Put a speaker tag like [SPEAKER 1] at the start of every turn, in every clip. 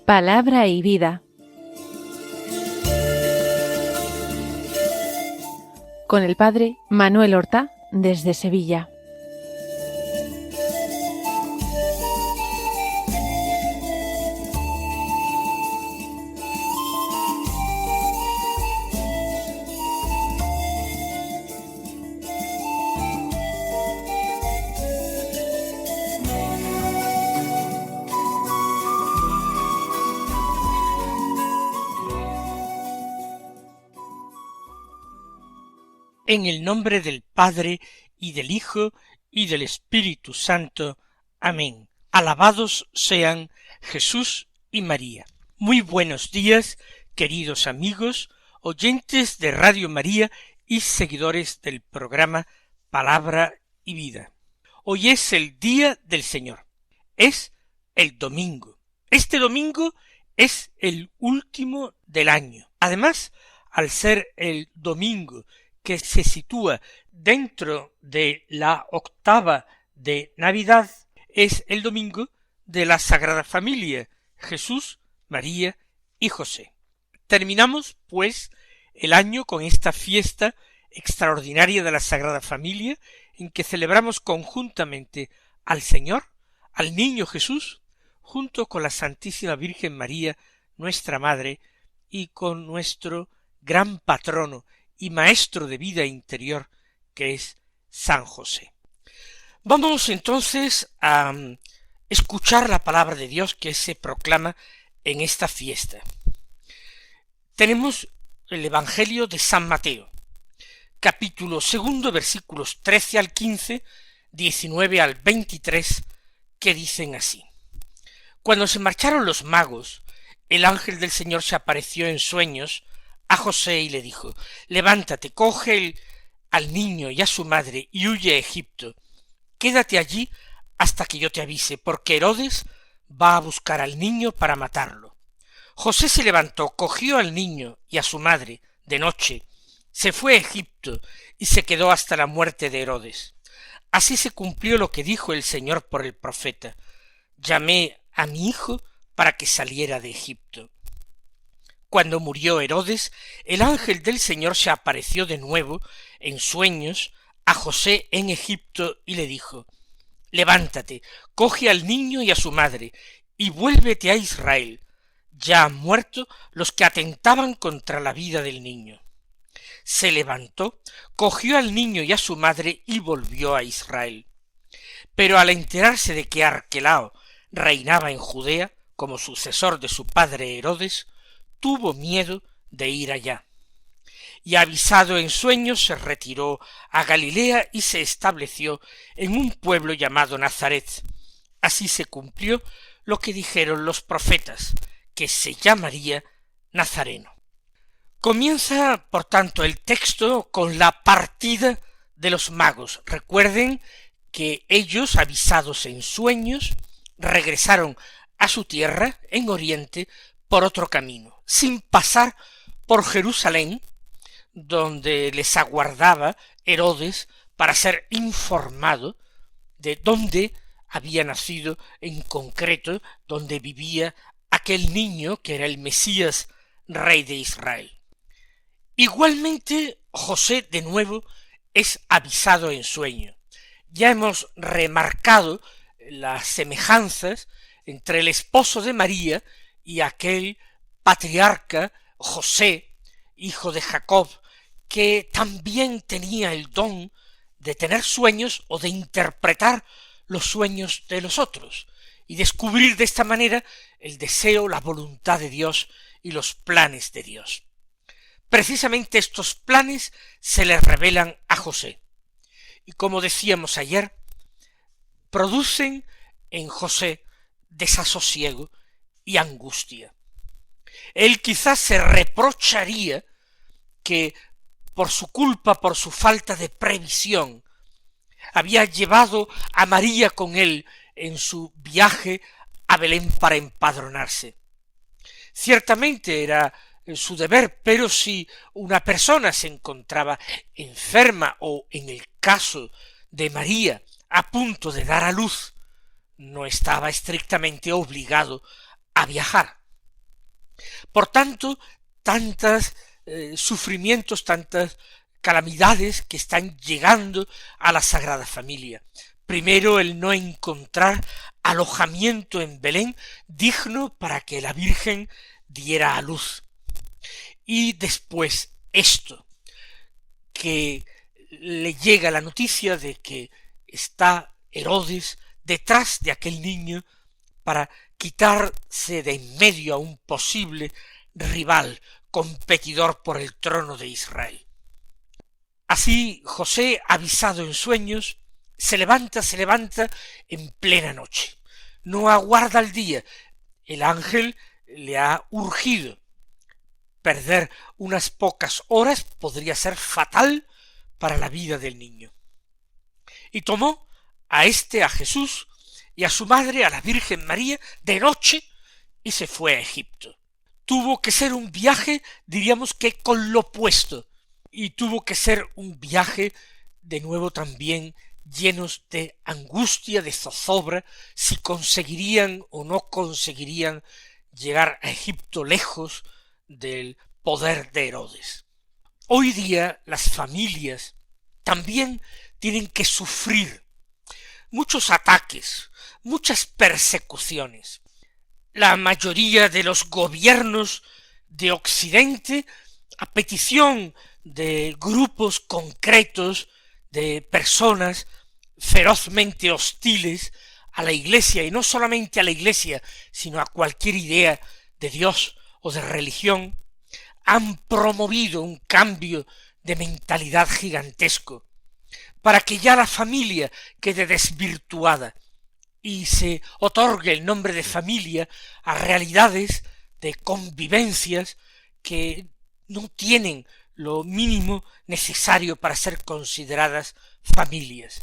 [SPEAKER 1] Palabra y vida. Con el padre Manuel Horta, desde Sevilla.
[SPEAKER 2] En el nombre del Padre, y del Hijo, y del Espíritu Santo. Amén. Alabados sean Jesús y María. Muy buenos días, queridos amigos, oyentes de Radio María y seguidores del programa Palabra y Vida. Hoy es el Día del Señor. Es el domingo. Este domingo es el último del año. Además, al ser el domingo que se sitúa dentro de la octava de Navidad, es el domingo de la Sagrada Familia, Jesús, María y José. Terminamos, pues, el año con esta fiesta extraordinaria de la Sagrada Familia, en que celebramos conjuntamente al Señor, al Niño Jesús, junto con la Santísima Virgen María, nuestra Madre, y con nuestro gran patrono y maestro de vida interior, que es San José. Vamos entonces a escuchar la palabra de Dios que se proclama en esta fiesta. Tenemos el Evangelio de San Mateo, capítulo 2, versículos 13 al 15, 19 al 23, que dicen así. Cuando se marcharon los magos, el ángel del Señor se apareció en sueños a José y le dijo: levántate, coge al niño y a su madre y huye a Egipto. Quédate allí hasta que yo te avise, porque Herodes va a buscar al niño para matarlo. José se levantó, cogió al niño y a su madre de noche, se fue a Egipto y se quedó hasta la muerte de Herodes. Así se cumplió lo que dijo el Señor por el profeta: llamé a mi hijo para que saliera de Egipto. Cuando murió Herodes, el ángel del Señor se apareció de nuevo en sueños a José en Egipto y le dijo: levántate, coge al niño y a su madre, y vuélvete a Israel. Ya han muerto los que atentaban contra la vida del niño. Se levantó, cogió al niño y a su madre y volvió a Israel. Pero al enterarse de que Arquelao reinaba en Judea, como sucesor de su padre Herodes, tuvo miedo de ir allá. Y avisado en sueños, se retiró a Galilea y se estableció en un pueblo llamado Nazaret. Así se cumplió lo que dijeron los profetas, que se llamaría Nazareno. Comienza, por tanto, el texto con la partida de los magos. Recuerden que ellos, avisados en sueños, regresaron a su tierra en Oriente por otro camino, sin pasar por Jerusalén, donde les aguardaba Herodes para ser informado de dónde había nacido en concreto, donde vivía aquel niño que era el Mesías, rey de Israel. Igualmente, José de nuevo es avisado en sueño. Ya hemos remarcado las semejanzas entre el esposo de María y aquel patriarca José, hijo de Jacob, que también tenía el don de tener sueños o de interpretar los sueños de los otros y descubrir de esta manera el deseo, la voluntad de Dios y los planes de Dios. Precisamente estos planes se le revelan a José y, como decíamos ayer, producen en José desasosiego y angustia. Él quizás se reprocharía que por su culpa, por su falta de previsión, había llevado a María con él en su viaje a Belén para empadronarse. Ciertamente era su deber, pero si una persona se encontraba enferma o, en el caso de María, a punto de dar a luz, no estaba estrictamente obligado a viajar. Por tanto, tantos sufrimientos, tantas calamidades que están llegando a la Sagrada Familia. Primero, el no encontrar alojamiento en Belén digno para que la Virgen diera a luz. Y después esto, que le llega la noticia de que está Herodes detrás de aquel niño para quitarse de en medio a un posible rival, competidor por el trono de Israel. Así José, avisado en sueños, se levanta en plena noche. No aguarda el día. El ángel le ha urgido. Perder unas pocas horas podría ser fatal para la vida del niño. Y tomó a Jesús, y a su madre, a la Virgen María, de noche, y se fue a Egipto. Tuvo que ser un viaje, diríamos que con lo opuesto, y tuvo que ser un viaje, de nuevo también, llenos de angustia, de zozobra, si conseguirían o no conseguirían llegar a Egipto lejos del poder de Herodes. Hoy día las familias también tienen que sufrir muchos ataques, muchas persecuciones. La mayoría de los gobiernos de Occidente, a petición de grupos concretos de personas ferozmente hostiles a la Iglesia, y no solamente a la Iglesia, sino a cualquier idea de Dios o de religión, han promovido un cambio de mentalidad gigantesco, para que ya la familia quede desvirtuada y se otorgue el nombre de familia a realidades de convivencias que no tienen lo mínimo necesario para ser consideradas familias.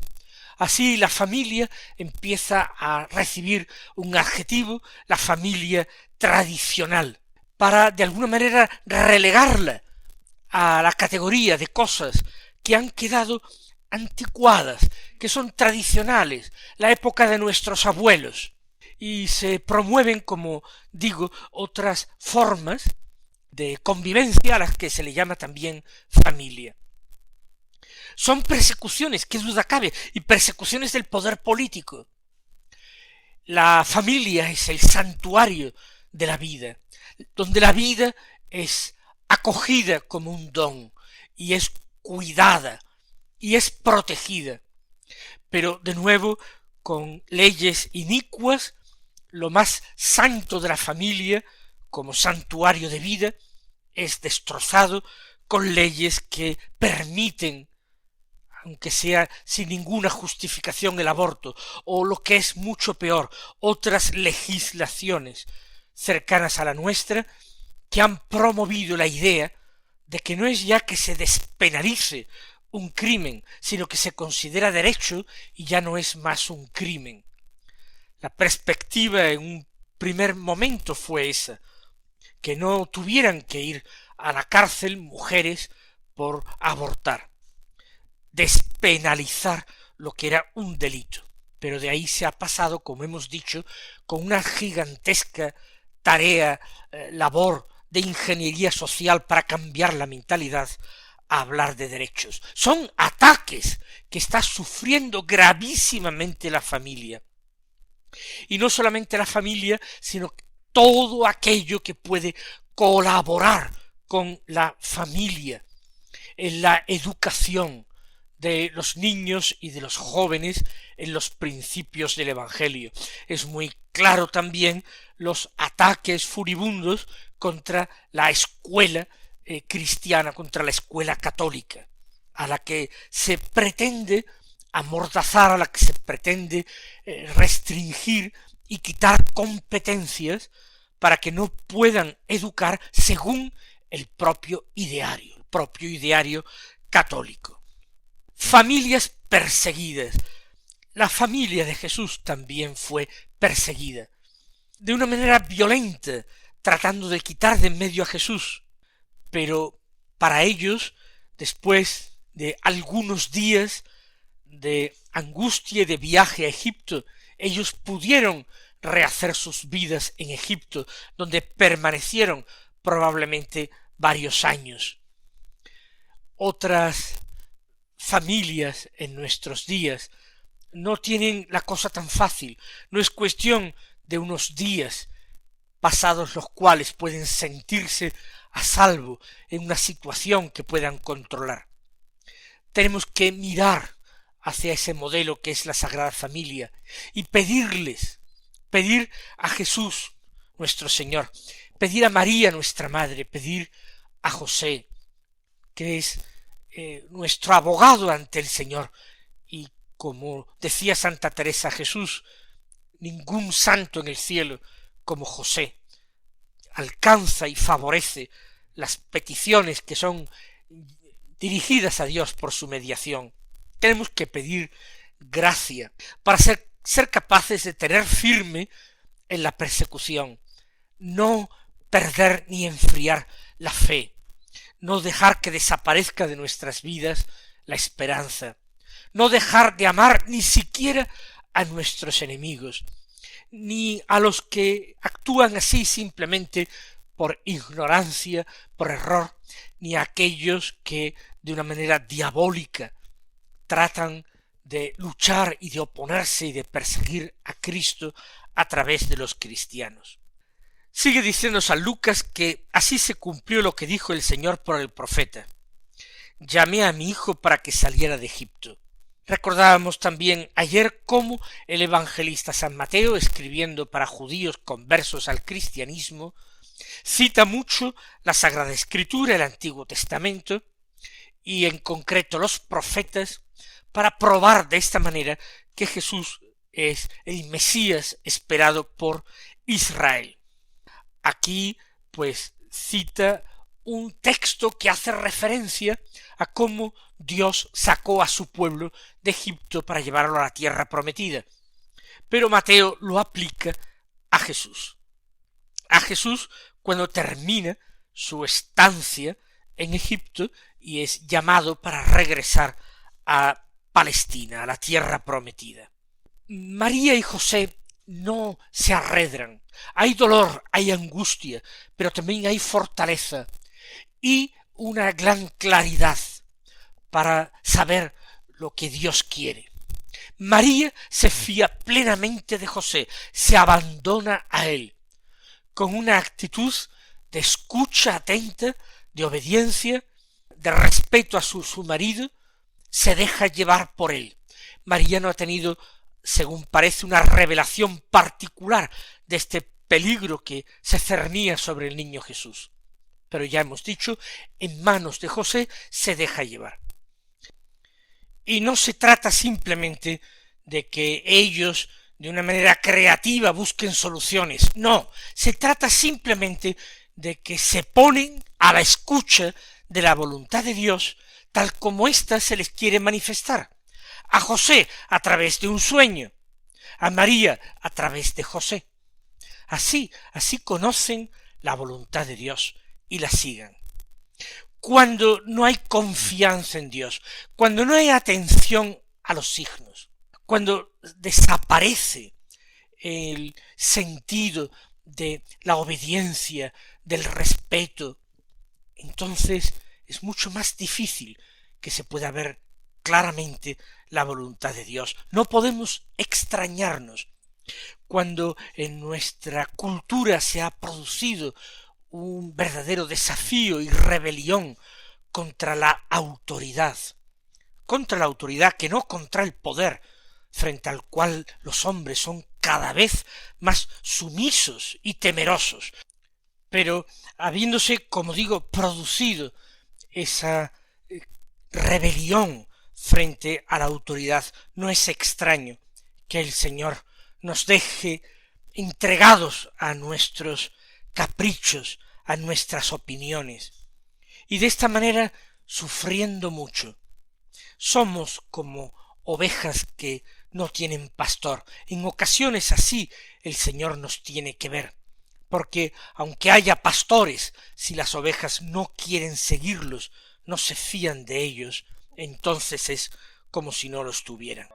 [SPEAKER 2] Así la familia empieza a recibir un adjetivo, la familia tradicional, para de alguna manera relegarla a la categoría de cosas que han quedado anticuadas, que son tradicionales, la época de nuestros abuelos, y se promueven, como digo, otras formas de convivencia a las que se le llama también familia. Son persecuciones, qué duda cabe, y persecuciones del poder político. La familia es el santuario de la vida, donde la vida es acogida como un don, y es cuidada, y es protegida, pero de nuevo con leyes inicuas. Lo más santo de la familia, como santuario de vida, es destrozado con leyes que permiten, aunque sea sin ninguna justificación, el aborto, o lo que es mucho peor, otras legislaciones cercanas a la nuestra, que han promovido la idea de que no es ya que se despenalice un crimen, sino que se considera derecho y ya no es más un crimen. La perspectiva en un primer momento fue esa, que no tuvieran que ir a la cárcel mujeres por abortar, despenalizar lo que era un delito. Pero de ahí se ha pasado, como hemos dicho, con una gigantesca tarea, labor de ingeniería social para cambiar la mentalidad, a hablar de derechos. Son ataques que está sufriendo gravísimamente la familia. Y no solamente la familia, sino todo aquello que puede colaborar con la familia en la educación de los niños y de los jóvenes en los principios del Evangelio. Es muy claro también los ataques furibundos contra la escuela cristiana, contra la escuela católica, a la que se pretende amordazar, a la que se pretende restringir y quitar competencias para que no puedan educar según el propio ideario católico. Familias perseguidas. La familia de Jesús también fue perseguida, de una manera violenta, tratando de quitar de en medio a Jesús, pero para ellos, después de algunos días de angustia y de viaje a Egipto, ellos pudieron rehacer sus vidas en Egipto, donde permanecieron probablemente varios años. Otras familias en nuestros días no tienen la cosa tan fácil, no es cuestión de unos días pasados los cuales pueden sentirse a salvo en una situación que puedan controlar. Tenemos que mirar hacia ese modelo que es la Sagrada Familia y pedir a Jesús nuestro Señor, pedir a María nuestra Madre, pedir a José, que es nuestro abogado ante el Señor, y como decía Santa Teresa, Jesús, ningún santo en el cielo como José, alcanza y favorece las peticiones que son dirigidas a Dios por su mediación. Tenemos que pedir gracia para ser capaces de tener firme en la persecución, no perder ni enfriar la fe, no dejar que desaparezca de nuestras vidas la esperanza, no dejar de amar ni siquiera a nuestros enemigos, ni a los que actúan así simplemente por ignorancia, por error, ni a aquellos que de una manera diabólica tratan de luchar y de oponerse y de perseguir a Cristo a través de los cristianos. Sigue diciendo San Lucas que así se cumplió lo que dijo el Señor por el profeta: llamé a mi hijo para que saliera de Egipto. Recordábamos también ayer cómo el evangelista San Mateo, escribiendo para judíos conversos al cristianismo, cita mucho la Sagrada Escritura, el Antiguo Testamento, y en concreto los profetas, para probar de esta manera que Jesús es el Mesías esperado por Israel. Aquí, pues, cita un texto que hace referencia a cómo Dios sacó a su pueblo de Egipto para llevarlo a la tierra prometida. Pero Mateo lo aplica a Jesús. A Jesús cuando termina su estancia en Egipto y es llamado para regresar a Palestina, a la tierra prometida. María y José no se arredran. Hay dolor, hay angustia, pero también hay fortaleza y una gran claridad para saber lo que Dios quiere. María se fía plenamente de José, se abandona a él, con una actitud de escucha atenta, de obediencia, de respeto a su marido, se deja llevar por él. María no ha tenido, según parece, una revelación particular de este peligro que se cernía sobre el niño Jesús. Pero ya hemos dicho, en manos de José se deja llevar. Y no se trata simplemente de que ellos de una manera creativa busquen soluciones. No, se trata simplemente de que se ponen a la escucha de la voluntad de Dios tal como ésta se les quiere manifestar. A José a través de un sueño, a María a través de José. Así conocen la voluntad de Dios y la sigan. Cuando no hay confianza en Dios, cuando no hay atención a los signos, cuando desaparece el sentido de la obediencia, del respeto, entonces es mucho más difícil que se pueda ver claramente la voluntad de Dios. No podemos extrañarnos cuando en nuestra cultura se ha producido un verdadero desafío y rebelión contra la autoridad que no contra el poder, frente al cual los hombres son cada vez más sumisos y temerosos. Pero habiéndose, como digo, producido esa rebelión frente a la autoridad, no es extraño que el Señor nos deje entregados a nuestros caprichos, a nuestras opiniones, y de esta manera sufriendo mucho. Somos como ovejas que no tienen pastor. En ocasiones así el Señor nos tiene que ver, porque aunque haya pastores, si las ovejas no quieren seguirlos, no se fían de ellos, entonces es como si no los tuvieran.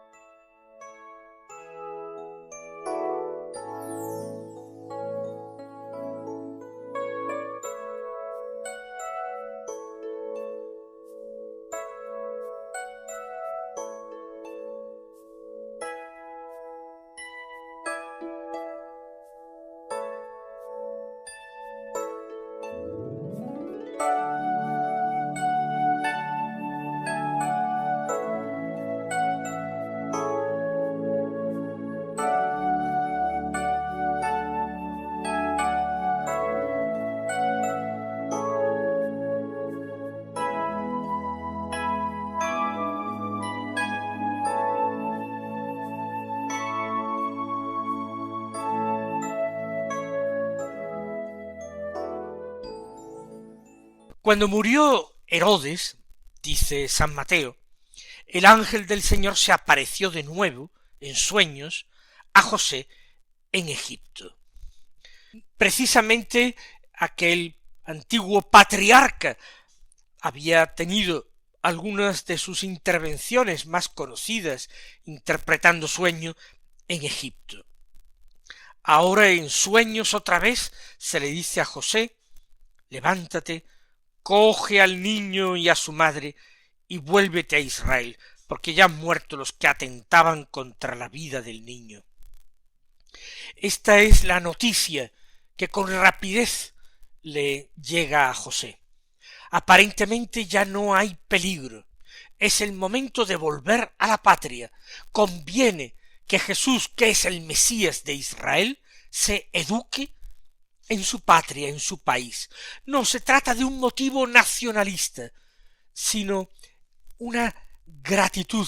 [SPEAKER 2] Cuando murió Herodes, dice San Mateo, el ángel del Señor se apareció de nuevo, en sueños, a José en Egipto. Precisamente aquel antiguo patriarca había tenido algunas de sus intervenciones más conocidas interpretando sueño en Egipto. Ahora en sueños otra vez se le dice a José: levántate, coge al niño y a su madre y vuélvete a Israel, porque ya han muerto los que atentaban contra la vida del niño. Esta es la noticia que con rapidez le llega a José. Aparentemente ya no hay peligro. Es el momento de volver a la patria. Conviene que Jesús, que es el Mesías de Israel, se eduque en su patria, en su país. No se trata de un motivo nacionalista, sino una gratitud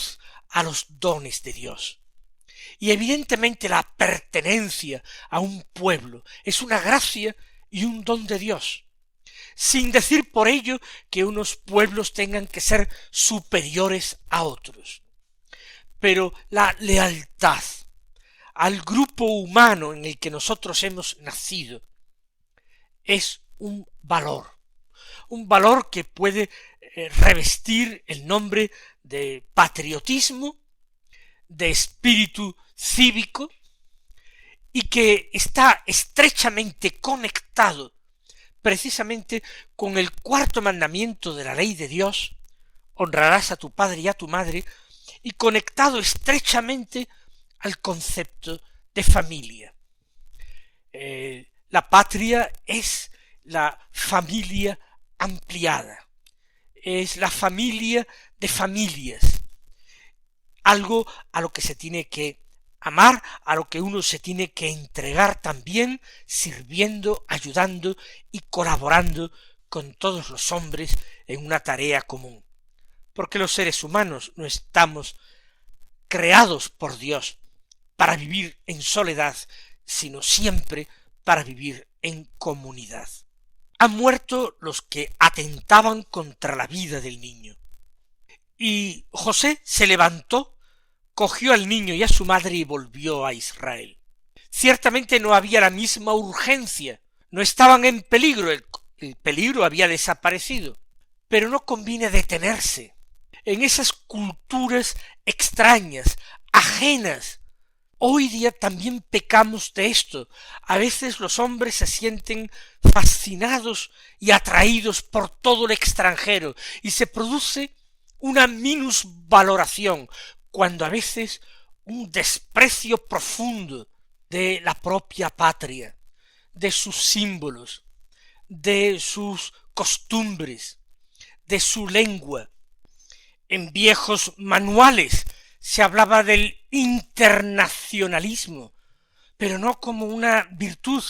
[SPEAKER 2] a los dones de Dios. Y evidentemente la pertenencia a un pueblo es una gracia y un don de Dios, sin decir por ello que unos pueblos tengan que ser superiores a otros. Pero la lealtad al grupo humano en el que nosotros hemos nacido es un valor que puede revestir el nombre de patriotismo, de espíritu cívico, y que está estrechamente conectado precisamente con el cuarto mandamiento de la ley de Dios: honrarás a tu padre y a tu madre, y conectado estrechamente al concepto de familia. La patria es la familia ampliada, es la familia de familias, algo a lo que se tiene que amar, a lo que uno se tiene que entregar también, sirviendo, ayudando y colaborando con todos los hombres en una tarea común. Porque los seres humanos no estamos creados por Dios para vivir en soledad, sino siempre para vivir en comunidad. Han muerto los que atentaban contra la vida del niño. Y José se levantó, cogió al niño y a su madre y volvió a Israel. Ciertamente no había la misma urgencia, no estaban en peligro, el peligro había desaparecido, pero no conviene detenerse en esas culturas extrañas, ajenas. Hoy día también pecamos de esto. A veces los hombres se sienten fascinados y atraídos por todo lo extranjero, y se produce una minusvaloración, cuando a veces un desprecio profundo de la propia patria, de sus símbolos, de sus costumbres, de su lengua. En viejos manuales se hablaba del internacionalismo, pero no como una virtud,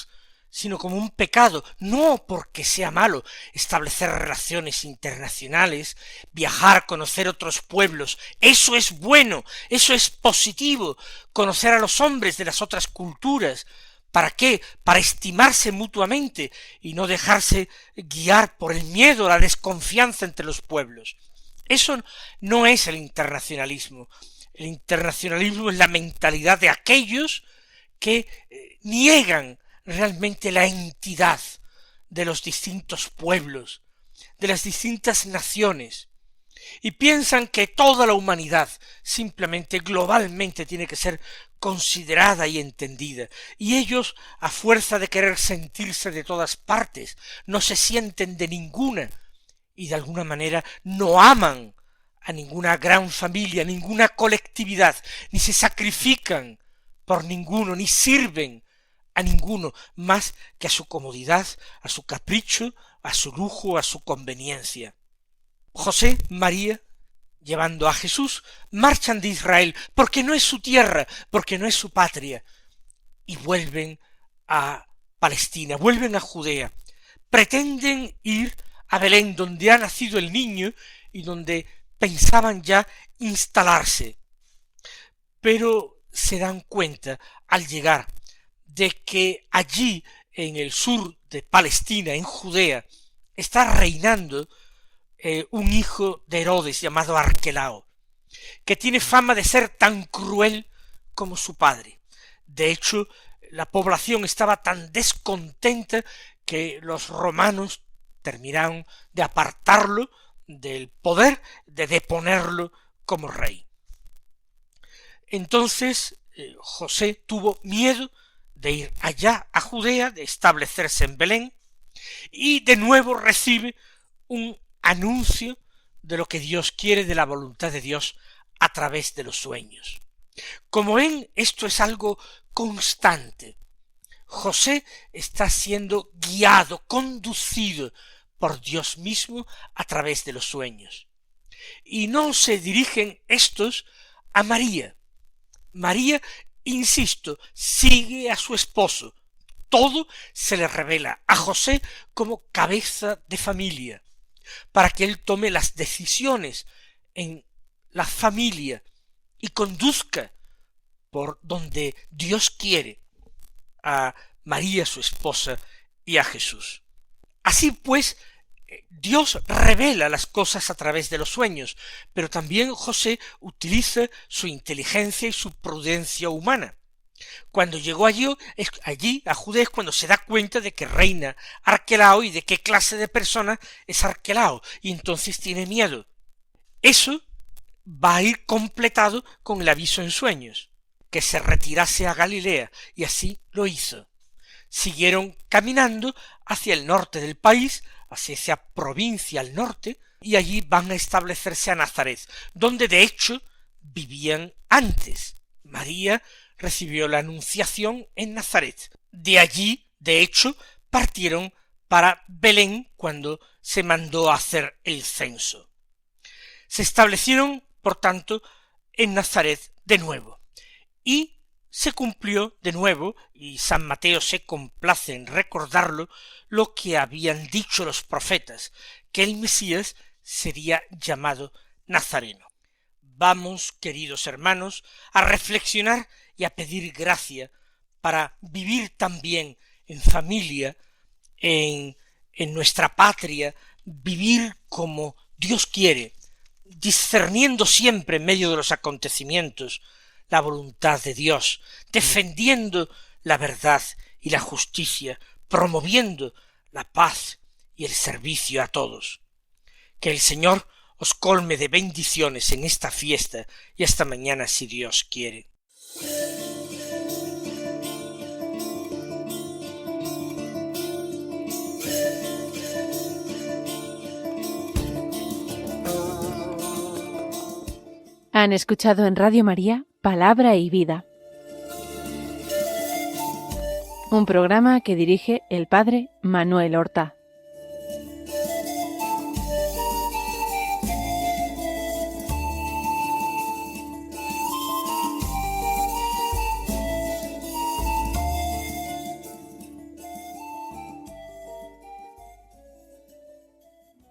[SPEAKER 2] sino como un pecado, no porque sea malo establecer relaciones internacionales, viajar, conocer otros pueblos. Eso es bueno, eso es positivo, conocer a los hombres de las otras culturas. ¿Para qué? Para estimarse mutuamente y no dejarse guiar por el miedo, la desconfianza entre los pueblos. Eso no es el internacionalismo. El internacionalismo es la mentalidad de aquellos que niegan realmente la entidad de los distintos pueblos, de las distintas naciones, y piensan que toda la humanidad simplemente globalmente tiene que ser considerada y entendida, y ellos, a fuerza de querer sentirse de todas partes, no se sienten de ninguna, y de alguna manera no aman a ninguna gran familia, ninguna colectividad, ni se sacrifican por ninguno, ni sirven a ninguno más que a su comodidad, a su capricho, a su lujo, a su conveniencia. José, María, llevando a Jesús, marchan de Israel, porque no es su tierra, porque no es su patria, y vuelven a Palestina, vuelven a Judea. Pretenden ir a Belén, donde ha nacido el niño y donde pensaban ya instalarse, pero se dan cuenta al llegar de que allí en el sur de Palestina, en Judea, está reinando un hijo de Herodes llamado Arquelao, que tiene fama de ser tan cruel como su padre. De hecho, la población estaba tan descontenta que los romanos terminaron de apartarlo del poder, de deponerlo como rey. Entonces José tuvo miedo de ir allá a Judea, de establecerse en Belén, y de nuevo recibe un anuncio de lo que Dios quiere, de la voluntad de Dios a través de los sueños. Como ven, esto es algo constante. José está siendo guiado, conducido por Dios mismo a través de los sueños. Y no se dirigen estos a María. María, insisto, sigue a su esposo. Todo se le revela a José como cabeza de familia, para que él tome las decisiones en la familia y conduzca por donde Dios quiere a María su esposa y a Jesús. Así pues, Dios revela las cosas a través de los sueños, pero también José utiliza su inteligencia y su prudencia humana. Cuando llegó allí a Judea es cuando se da cuenta de que reina Arquelao y de qué clase de persona es Arquelao, y entonces tiene miedo. Eso va a ir completado con el aviso en sueños, que se retirase a Galilea, y así lo hizo. Siguieron caminando hacia el norte del país, hacia esa provincia al norte, y allí van a establecerse a Nazaret, donde de hecho vivían antes. María recibió la anunciación en Nazaret. De allí, de hecho, partieron para Belén cuando se mandó a hacer el censo. Se establecieron, por tanto, en Nazaret de nuevo, y se cumplió de nuevo, y San Mateo se complace en recordarlo, lo que habían dicho los profetas, que el Mesías sería llamado Nazareno. Vamos, queridos hermanos, a reflexionar y a pedir gracia para vivir también en familia, en nuestra patria, vivir como Dios quiere, discerniendo siempre en medio de los acontecimientos la voluntad de Dios, defendiendo la verdad y la justicia, promoviendo la paz y el servicio a todos. Que el Señor os colme de bendiciones en esta fiesta y hasta mañana si Dios quiere.
[SPEAKER 1] Han escuchado en Radio María Palabra y Vida, un programa que dirige el Padre Manuel Horta.